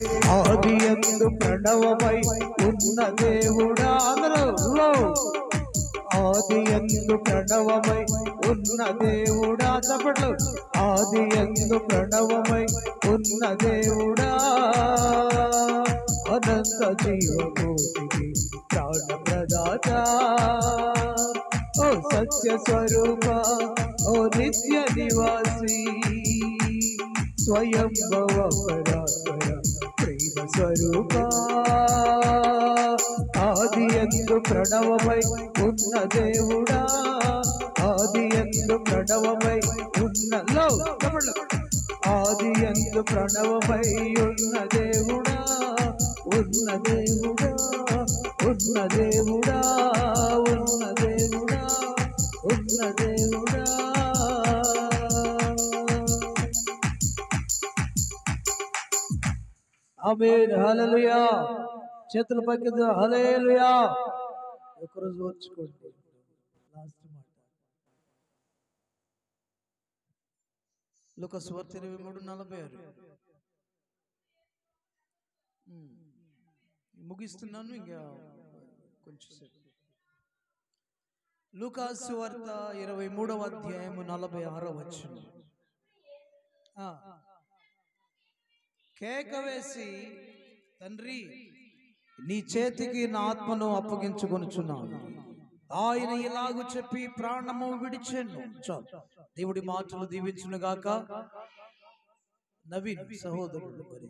ఆదియందు ప్రణవమై ఉన్న దేవుడా అందరూ ఆదియందు ప్రణవమై ఉన్న దేవుడా చప్పట్లు ఆదియందు ప్రణవమై ఉన్న దేవుడా అనంత జీవకోటికి ప్రాణ ప్రదాత ఓ సత్య స్వరూప ఓ నిత్య నివాసి స్వయం భవ పరాత్పర ప్రేమ స్వరూప ఆదియందు ప్రణవమై ఉన్న దేవుడా ఆదియందు ప్రణవమై ఉన్న ఆదియందు ప్రణవమై ఉన్న దేవుడా ఉన్న దేవుడా ఉన్న దేవుడా ఉన్న దేవుడా ఉన్న దేవుడా ఆమేన్ హల్లెలూయా చేతుల పైకి హల్లెలూయా ఒకరోజు వచ్చుకోండి లాస్ట్ మాట లూకాసు వార్త 23:46 ముగిస్తున్నాను ఇంకా కొంచెం సేపు లూకాసు వార్త 23:46 కేక వేసి తండ్రి నీ చేతికి నా ఆత్మను అప్పగించుకొనుచున్నాను ఆయన ఇలాగు చెప్పి ప్రాణము విడిచెను. దేవుడి మాటలు దీవించును గాక. నవీన్ సహోదరుడు మరి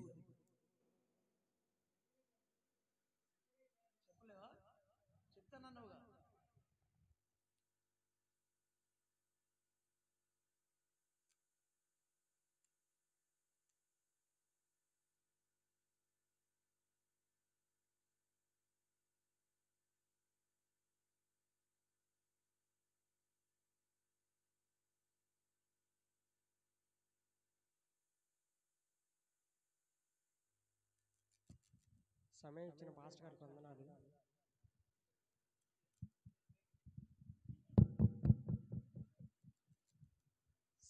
సమయం ఇచ్చిన పాస్టర్ గారికి వందనాలు.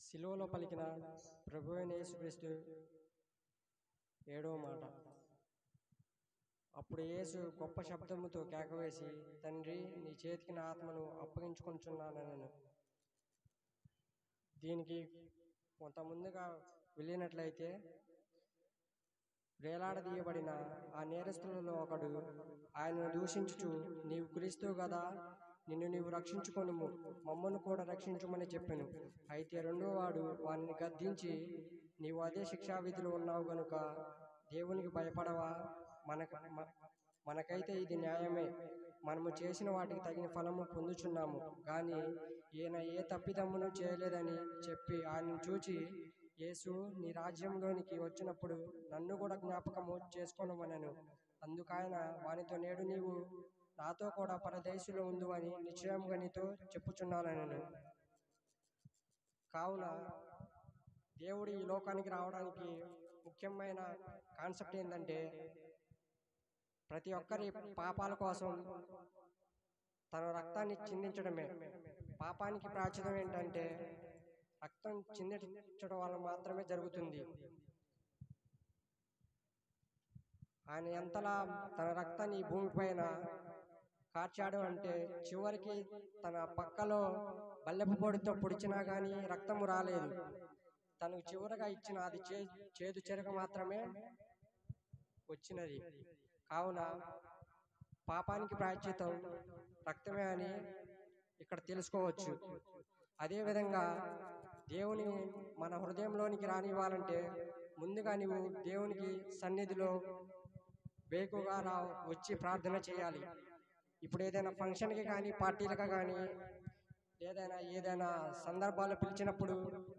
సిలువలో పలికిన ప్రభువైన యేసుక్రీస్తు 7వ మాట. అప్పుడు యేసు గొప్ప శబ్దముతో కేకవేసి తండ్రి నీ చేతికి నా ఆత్మను అప్పగించుకొనుచున్నానెను. దీనికి కొంత ముందుగా వెళ్ళినట్లయితే వేలాడదీయబడిన ఆ నేరస్తులలో ఒకడు ఆయనను దూషించుచు నీవు క్రీస్తువు కదా, నిన్ను నీవు రక్షించుకొనుము, మమ్మను కూడా రక్షించుమని చెప్పెను. అయితే రెండో వాడు వానిని గద్దించి నీవు అదే శిక్షావిధిలో ఉన్నావు గనుక దేవునికి భయపడవా, మనకైతే ఇది న్యాయమే, మనము చేసిన వాటికి తగిన ఫలము పొందుచున్నాము, కానీ ఈయన ఏ తప్పిదమ్మును చేయలేదని చెప్పి ఆయనను చూచి యేసు నీ రాజ్యంలోనికి వచ్చినప్పుడు నన్ను కూడా జ్ఞాపకము చేసుకొనమనెను. అందుకాయన వానితో నేడు నీవు నాతో కూడా పరదేశులో ఉండు అని నిశ్చయముగా నీతో చెప్పుచున్నానెను. కావున దేవుడు ఈ లోకానికి రావడానికి ముఖ్యమైన కాన్సెప్ట్ ఏంటంటే ప్రతి ఒక్కరి పాపాల కోసం తన రక్తాన్ని చిందించడమే. పాపానికి ప్రాయశ్చిత్తం ఏంటంటే రక్తం చిందించడం వల్ల మాత్రమే జరుగుతుంది. ఆయన ఎంతలా తన రక్తాన్ని ఈ భూమిపైన కార్చాడు అంటే చివరికి తన పక్కలో బల్లెపు పొడితో పొడిచినా కానీ రక్తము రాలేదు. తనకు చివరగా ఇచ్చిన అది చేదు చెరక మాత్రమే వచ్చినది. కావున పాపానికి ప్రాయశ్చిత్తం రక్తమే అని ఇక్కడ తెలుసుకోవచ్చు. అదేవిధంగా దేవుని మన హృదయంలోనికి రానివ్వాలంటే ముందుగా నీవు దేవునికి సన్నిధిలో వేకుగా వచ్చి ప్రార్థన చేయాలి. ఇప్పుడు ఏదైనా ఫంక్షన్కి కానీ పార్టీలకు కానీ ఏదైనా సందర్భాలు పిలిచినప్పుడు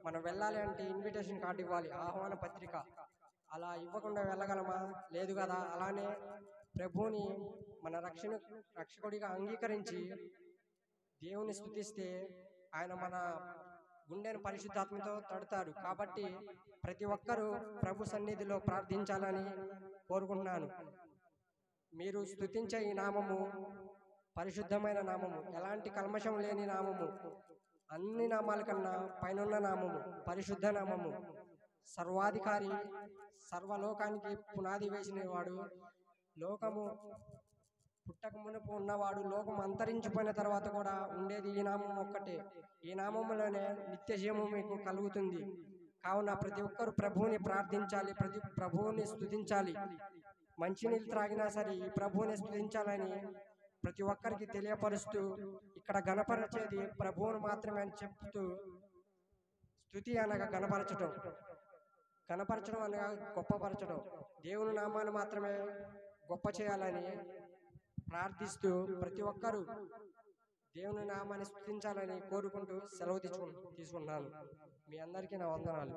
మనం వెళ్ళాలి అంటే ఇన్విటేషన్ కార్డు ఇవ్వాలి, ఆహ్వాన పత్రిక. అలా ఇవ్వకుండా వెళ్ళగలమా? లేదు కదా. అలానే ప్రభువుని మన రక్షకుడిగా అంగీకరించి దేవుని స్తుతిస్తే ఆయన మన గుండెను పరిశుద్ధాత్మతో తడతాడు. కాబట్టి ప్రతి ఒక్కరూ ప్రభు సన్నిధిలో ప్రార్థించాలని కోరుకుంటున్నాను. మీరు స్తుతించే ఈ నామము పరిశుద్ధమైన నామము, ఎలాంటి కల్మషం లేని నామము, అన్ని నామాల కన్నా పైనున్న నామము, పరిశుద్ధ నామము, సర్వాధికారి, సర్వలోకానికి పునాది వేసినవాడు, లోకము పుట్టక మునుపు ఉన్నవాడు, లోకం అంతరించిపోయిన తర్వాత కూడా ఉండేది ఈ నామం ఒక్కటే. ఈ నామములోనే నిత్య జీవము మీకు కలుగుతుంది. కావున ప్రతి ఒక్కరు ప్రభువుని ప్రార్థించాలి, ప్రతి ప్రభువుని స్తుతించాలి. మంచినీళ్ళు త్రాగినా సరే ఈ ప్రభువుని స్తుతించాలని ప్రతి ఒక్కరికి తెలియపరుస్తూ, ఇక్కడ గణపరిచేది ప్రభువును మాత్రమే అని చెప్తూ, స్తుతి అనగా గణపరచడం, గణపరచడం అనగా గొప్పపరచడం, దేవుని నామాన్ని మాత్రమే గొప్ప చేయాలని ప్రార్థిస్తూ ప్రతి ఒక్కరూ దేవుని నామాన్ని స్తుతించాలని కోరుకుంటూ సెలవు తీసుకున్నాను. మీ అందరికీ నా వందనాలు.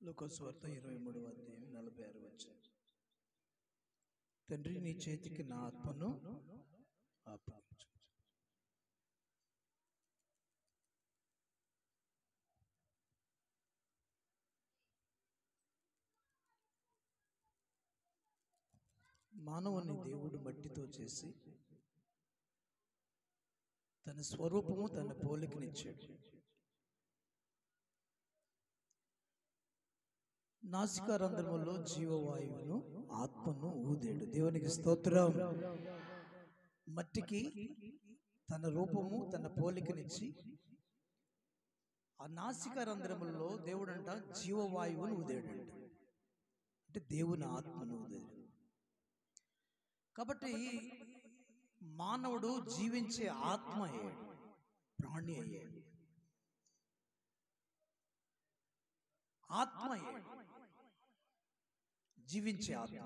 లూకాసు వార్త 23వ అధ్యాయం 46వ వచనం. తండ్రి, నీ చేతికి నా ఆత్మను అప్పగించు. మానవుని దేవుడు మట్టితో చేసి తన స్వరూపము తన పోలికనిచ్చాడు. నాసికారంధ్రములో జీవవాయువును ఆత్మను ఊదాడు. దేవునికి స్తోత్రం. మట్టికి తన రూపము తన పోలికనిచ్చి ఆ నాసికారంధ్రములలో దేవుడంట జీవవాయువును ఊదాడంట. అంటే దేవుని ఆత్మను ఊదాడు. కాబట్టి మానవుడు జీవించే ఆత్మ అయ్యాడు, ప్రాణి అయ్యాడు, ఆత్మ అయ్యాడు, జీవించే ఆత్మ.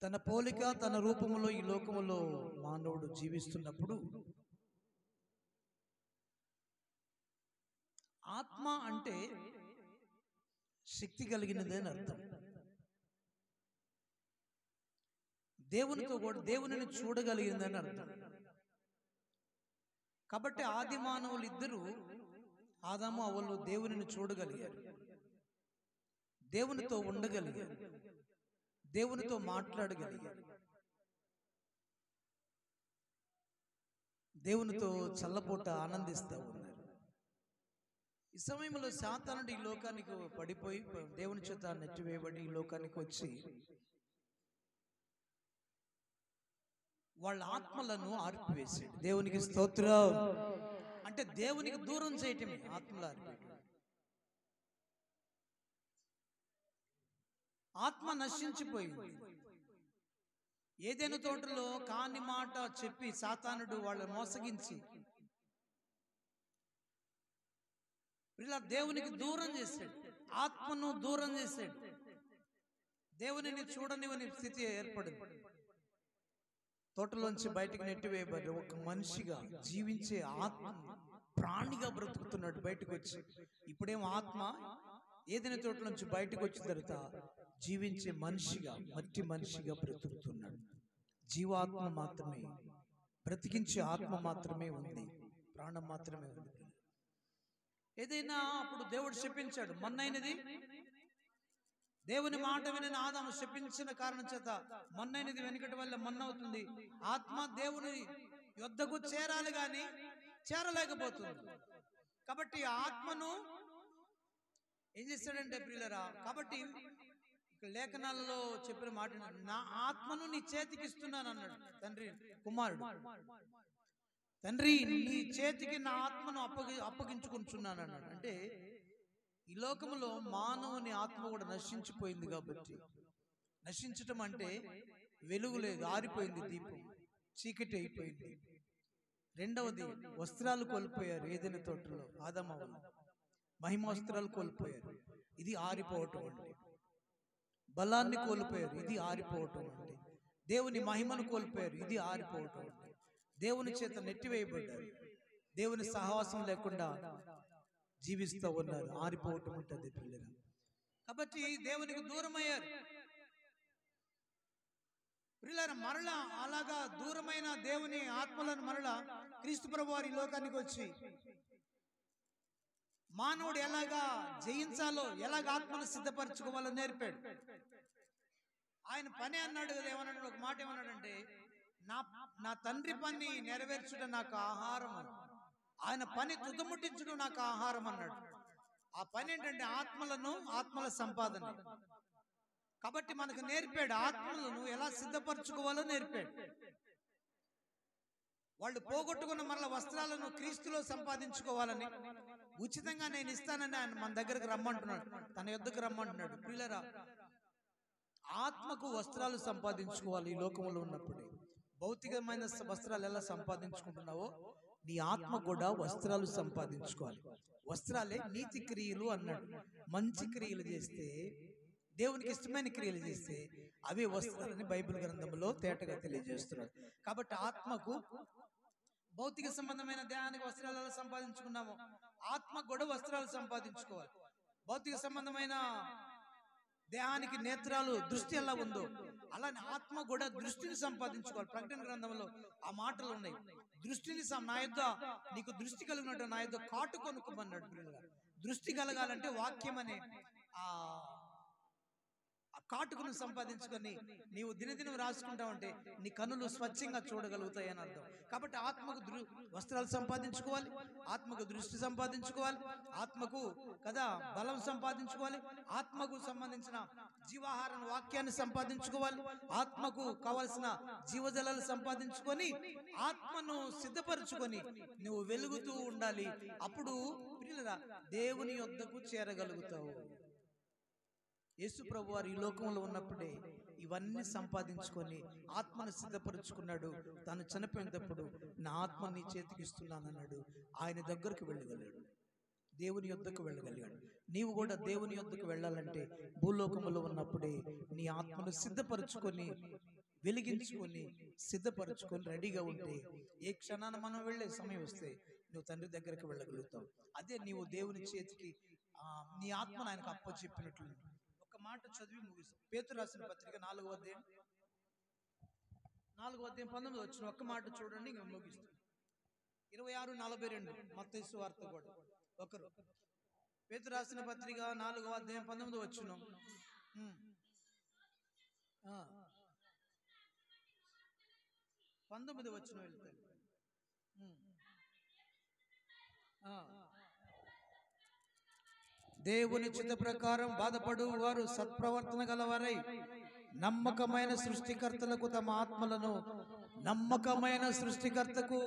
తన పోలిక తన రూపములో ఈ లోకములో మానవుడు జీవిస్తున్నప్పుడు ఆత్మ అంటే శక్తి కలిగినది అని అర్థం. దేవునితో కూడా దేవునిని చూడగలిగిందని అర్థం. కాబట్టి ఆది మానవులు ఇద్దరు, ఆదాము అవ్వలు, దేవునిని చూడగలిగారు, దేవునితో ఉండగలిగారు, దేవునితో మాట్లాడగలిగారు, దేవునితో చల్లపూట ఆనందిస్తూ ఉన్నారు. ఈ సమయంలో సాతానుడు ఈ లోకానికి పడిపోయి దేవుని చేత నెట్టివేయబడి ఈ లోకానికి వచ్చి వాళ్ళ ఆత్మలను ఆర్పివేశాడు. దేవునికి స్తోత్రం. అంటే దేవునికి దూరం చేయటమే ఆత్మలు ఆర్పేయటం. ఆత్మ నశించిపోయింది. ఏదైనా తోటలో కాని మాట చెప్పి సాతానుడు వాళ్ళని మోసగించి ఇలా దేవునికి దూరం చేశాడు, ఆత్మను దూరం చేశాడు. దేవునిని చూడనివని స్థితి ఏర్పడింది. తోటలోంచి బయటికి నెట్టివేయబడి ఒక మనిషిగా జీవించే ఆత్మ ప్రాణిగా బ్రతుకుతున్నాడు బయటకు వచ్చి. ఇప్పుడేమో ఆత్మ ఏదైనా తోటలోంచి బయటకు వచ్చిన తర్వాత జీవించే మనిషిగా, మట్టి మనిషిగా బ్రతుకుతున్నాడు. జీవాత్మ మాత్రమే, బ్రతికించే ఆత్మ మాత్రమే ఉంది, ప్రాణం మాత్రమే ఉంది. ఏదైనా అప్పుడు దేవుడు శపించాడు, మన్నైనది దేవుని మాట విని ఆదాము శపించిన కారణం చేత మన్నైనది వెనుకటి వల్ల మన్నవుతుంది. ఆత్మ దేవుని యొద్దకు చేరాలి గాని చేరలేకపోతుంది. కాబట్టి ఆత్మను ఏం చేస్తాడంటే ప్రియులరా, కాబట్టి లేఖనాలలో చెప్పిన మాట, నా ఆత్మను నీ చేతికి ఇస్తున్నాను అన్నాడు తండ్రి కుమారుడు. తండ్రి, నీ చేతికి నా ఆత్మను అప్పగించుకుంటున్నాను అన్నాడు. అంటే ఈ లోకంలో మానవుని ఆత్మ కూడా నశించిపోయింది. కాబట్టి నశించటం అంటే వెలుగు లేదు, ఆరిపోయింది దీపం, చీకటి అయిపోయింది. రెండవది, వస్త్రాలు కోల్పోయారు. ఏదైనా తోటలో ఆదామవ్వలు మహిమ వస్త్రాలు కోల్పోయారు, ఇది ఆరిపోవటం అంటే. బలాన్ని కోల్పోయారు, ఇది ఆరిపోవటం అంటే. దేవుని మహిమను కోల్పోయారు, ఇది ఆరిపోవటం అంటే. దేవుని చేత నెట్టివేయబడ్డారు, దేవుని సహవాసం లేకుండా జీవిస్తూ ఉన్నారు, ఆరిపోవటం ఉంటుంది పిల్లలు. కాబట్టి దేవునికి దూరం అయ్యారు. ప్రియులారా, మరలా అలాగా దూరమైన దేవుని ఆత్మలను మరలా క్రీస్తు ప్రభు వారి లోకానికి వచ్చి మానవుడు ఎలాగా జయించాలో, ఎలాగ ఆత్మను సిద్ధపరచుకోవాలో నేర్పాడు. ఆయన పని అన్నాడు కదా, ఏమన్నాడు, ఒక మాట ఏమన్నాడంటే, నా తండ్రి పని నెరవేర్చుట నాకు ఆహారం, ఆయన పని తుదముట్టించుడు నాకు ఆహారం అన్నాడు. ఆ పని ఏంటంటే ఆత్మల సంపాదన. కాబట్టి మనకు నేర్పాడు, ఆత్మలను ఎలా సిద్ధపరచుకోవాలో నేర్పాడు. వాళ్ళు పోగొట్టుకున్న మరల వస్త్రాలను క్రీస్తులో సంపాదించుకోవాలని, ఉచితంగా నేను ఇస్తానని ఆయన మన దగ్గరకు రమ్మంటున్నాడు, తన యొద్దకు రమ్మంటున్నాడు. ప్రియులారా, ఆత్మకు వస్త్రాలు సంపాదించుకోవాలి. ఈ లోకంలో ఉన్నప్పుడే భౌతికమైన వస్త్రాలు ఎలా సంపాదించుకుంటున్నావో, నీ ఆత్మ కూడా వస్త్రాలు సంపాదించుకోవాలి. వస్త్రాలే నీతి క్రియలు అన్నాడు. మంచి క్రియలు చేస్తే, దేవునికి ఇష్టమైన క్రియలు చేస్తే అవే వస్త్రాలని బైబిల్ గ్రంథంలో తేటగా తెలియజేస్తున్నాడు. కాబట్టి ఆత్మకు భౌతిక సంబంధమైన దేహానికి వస్త్రాలు ఎలా సంపాదించుకున్నామో, ఆత్మ కూడా వస్త్రాలు సంపాదించుకోవాలి. భౌతిక సంబంధమైన దేహానికి నేత్రాలు, దృష్టి ఎలా ఉందో అలానే ఆత్మ కూడా దృష్టిని సంపాదించుకోవాలి. ప్రకటన గ్రంథంలో ఆ మాటలు ఉన్నాయి. దృష్టిని నా యొద్ద నీకు దృష్టి కలిగినట్టు నా యొద్ద కాటు కొనుక్కోమన్నాడు. దృష్టి కలగాలంటే వాక్యం అనే ఆ కాటుకును సంపాదించుకొని నీవు దినదినం రాసుకుంటావంటే నీ కన్నులు స్వచ్ఛంగా చూడగలుగుతాయి అని అర్థం. కాబట్టి ఆత్మకు వస్త్రాలు సంపాదించుకోవాలి, ఆత్మకు దృష్టి సంపాదించుకోవాలి, ఆత్మకు కదా బలం సంపాదించుకోవాలి, ఆత్మకు సంబంధించిన జీవాహారం వాక్యాన్ని సంపాదించుకోవాలి, ఆత్మకు కావలసిన జీవజలాలు సంపాదించుకొని ఆత్మను సిద్ధపరచుకొని నువ్వు వెలుగుతూ ఉండాలి. అప్పుడు ప్రియులారా, దేవుని యొద్దకు చేరగలుగుతావు. యేసు ప్రభు వారు ఈ లోకంలో ఉన్నప్పుడే ఇవన్నీ సంపాదించుకొని ఆత్మను సిద్ధపరుచుకున్నాడు. తాను చనిపోయినప్పుడు నా ఆత్మ నీ చేతికి ఇస్తున్నానన్నాడు. ఆయన దగ్గరకు వెళ్ళగలిగాడు, దేవుని యొద్దకు వెళ్ళగలిగాడు. నీవు కూడా దేవుని యొద్దకు వెళ్ళాలంటే భూలోకములో ఉన్నప్పుడే నీ ఆత్మను సిద్ధపరచుకొని, వెలిగించుకొని, సిద్ధపరచుకొని రెడీగా ఉంటే ఏ క్షణాన మనం వెళ్ళే సమయం వస్తే నువ్వు తండ్రి దగ్గరకు వెళ్ళగలుగుతావు. అదే నీవు దేవుని చేతికి నీ ఆత్మను ఆయనకు అప్పచెప్పినట్లు. మాట చదివి ముగిస్తాం. పేతురు రాసిన పత్రిక 4వ అధ్యాయం 19 వచ్చిన ఒక్క మాట చూడండి, ఇంకా ముగిస్తాం. 26:42 మత్తయి సువార్త కూడా ఒకరు. పేతురు రాసిన పత్రిక 4వ అధ్యాయం 19 వచ్చిన 19 వచ్చిన వెళ్తాయి. దేవుని చిత్త ప్రకారం బాధపడు వారు సత్ప్రవర్తన గలవారై నమ్మకమైన సృష్టికర్తలకు తమ ఆత్మలను, నమ్మకమైన సృష్టికర్తకు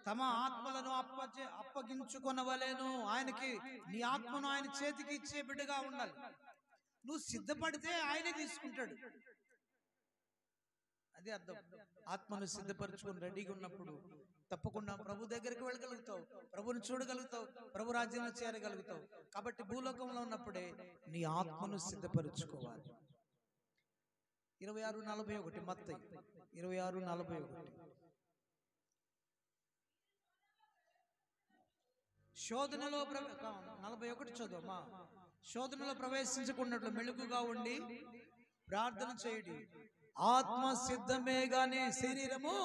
తమ ఆత్మలను అప్పగించుకొనవలెను. ఆయనకి నీ ఆత్మను ఆయన చేతికి ఇచ్చే బిడ్డగా ఉండాలి. నువ్వు సిద్ధపడితే ఆయనే తీసుకుంటాడు. అదే అర్థం. ఆత్మను సిద్ధపరచుకొని రెడీగా ఉన్నప్పుడు తప్పకుండా ప్రభు దగ్గరికి వెళ్ళగలుగుతావు, ప్రభుని చూడగలుగుతావు, ప్రభు రాజ్యంలో చేరగలుగుతావు. కాబట్టి భూలోకంలో ఉన్నప్పుడే నీ ఆత్మను సిద్ధపరచుకోవాలి. 26:41 మత్తయి 26:41. శోధనలో 41 చదువమ్మా. శోధనలో ప్రవేశించకున్నట్లు మెళుకుగా ఉండి ప్రార్థన చేయడి. ఆత్మ సిద్ధమే గాని శరీరము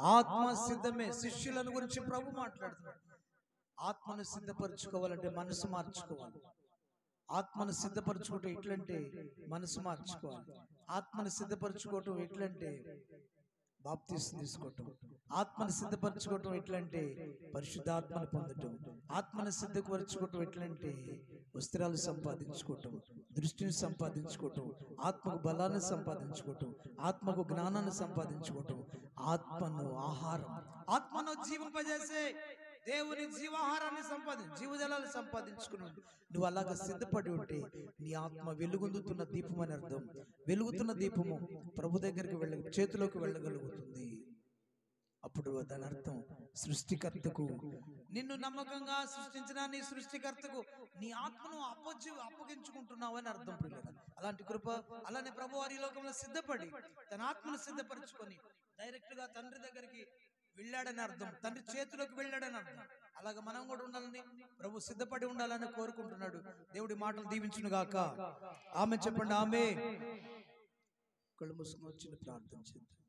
ఆత్మ సిద్ధమే. శిష్యులను గురించి ప్రభు మాట్లాడుతున్నాడు. ఆత్మను సిద్ధపరచుకోవాలంటే మనసు మార్చుకోవాలి. ఆత్మను సిద్ధపరచుకోవటం ఎట్లంటే మనసు మార్చుకోవాలి. ఆత్మను సిద్ధపరచుకోవటం ఎట్లంటే బాప్తిసం తీసుకోవటం. ఆత్మను సిద్ధపరచుకోవటం ఎట్లంటే పరిశుద్ధాత్మను పొందటం. ఆత్మను సిద్ధపరచుకోవటం ఎట్లంటే వస్త్రాలు సంపాదించుకోవటం, దృష్టిని సంపాదించుకోవటం, ఆత్మకు బలాన్ని సంపాదించుకోవటం, ఆత్మకు జ్ఞానాన్ని సంపాదించుకోవటం, ఆత్మను ఆహారం, ఆత్మను జీవింపజేసే దేవుని జీవాహారాన్ని జీవజలాలు సంపాదించుకున్నాడు. నువ్వు అలాగా సిద్ధపడి ఉంటే నీ ఆత్మ వెలుగొందుతున్న దీపం అని అర్థం. వెలుగుతున్న దీపము ప్రభు దగ్గరికి చేతిలోకి వెళ్ళగలుగుతుంది. అప్పుడు దాని అర్థం సృష్టికర్తకు, నిన్ను నమ్మకంగా సృష్టించిన నీ సృష్టికర్తకు నీ ఆత్మను అప్పగించుకుంటున్నావు అని అర్థం. అలాంటి కృప, అలానే ప్రభు వారి లోకంలో సిద్ధపడి తన ఆత్మను సిద్ధపరచుకొని డైరెక్ట్ గా తండ్రి దగ్గరికి వెళ్ళాడని అర్థం. తండ్రి చేతిలోకి వెళ్ళాడని అర్థం. అలాగే మనం కూడా ఉండాలని ప్రభు సిద్ధపడి ఉండాలని కోరుకుంటున్నాడు. దేవుడి మాటలు దీవించును గాక. ఆమె చెప్పండి. ఆమె కళ్ళు మూసుకొని వచ్చిన ప్రార్థన చేద్దాం.